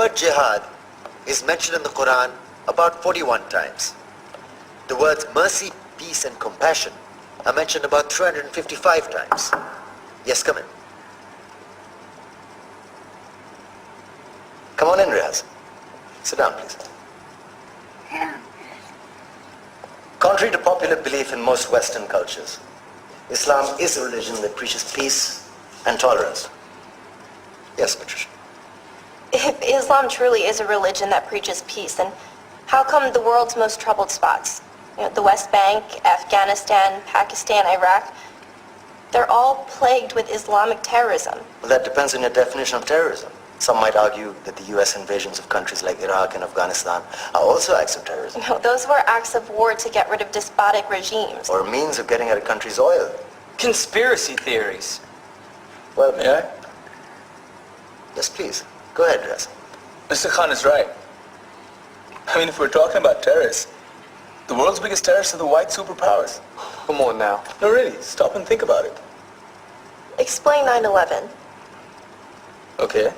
word jihad is mentioned in the Quran about 41 times. The words mercy, peace, and compassion are mentioned about 355 times. Yes, come in. Come on in, Riaz. Sit down, please. Contrary to popular belief in most Western cultures, Islam is a religion that preaches peace and tolerance. Yes, Patricia. If Islam truly is a religion that preaches peace, then how come the world's most troubled spots, the West Bank, Afghanistan, Pakistan, Iraq, they're all plagued with Islamic terrorism? Well, that depends on your definition of terrorism. Some might argue that the U.S. invasions of countries like Iraq and Afghanistan are also acts of terrorism. No, those were acts of war to get rid of despotic regimes. Or means of getting at a country's oil. Conspiracy theories. Well, may I? Yes, please. Go ahead, Riaz. Mr. Khan is right. I mean, if we're talking about terrorists, the world's biggest terrorists are the white superpowers. Come on now. No, really, stop and think about it. Explain 9/11. Okay.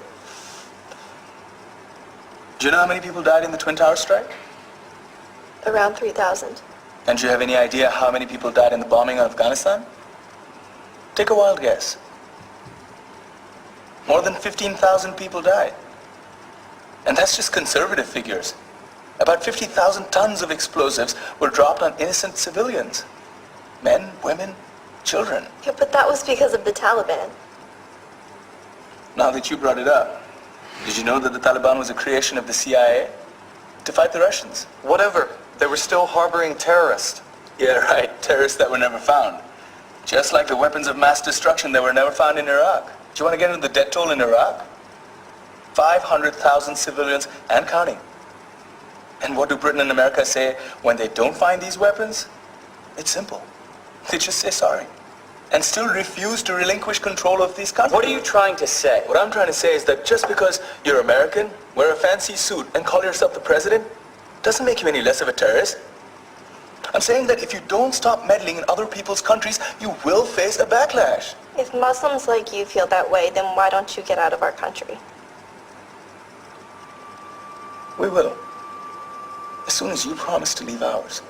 Do you know how many people died in the Twin Towers strike? Around 3,000. And do you have any idea how many people died in the bombing of Afghanistan? Take a wild guess. More than 15,000 people died. And that's just conservative figures. About 50,000 tons of explosives were dropped on innocent civilians. Men, women, children. Yeah, but that was because of the Taliban. Now that you brought it up, did you know that the Taliban was a creation of the CIA to fight the Russians? Whatever. They were still harboring terrorists. Yeah, right. Terrorists that were never found. Just like the weapons of mass destruction that were never found in Iraq. Do you want to get into the death toll in Iraq? 500,000 civilians and counting. And what do Britain and America say when they don't find these weapons? It's simple. They just say sorry. And still refuse to relinquish control of these countries. What are you trying to say? What I'm trying to say is that just because you're American, wear a fancy suit, and call yourself the president, doesn't make you any less of a terrorist. I'm saying that if you don't stop meddling in other people's countries, you will face a backlash. If Muslims like you feel that way, then why don't you get out of our country? We will. As soon as you promise to leave ours.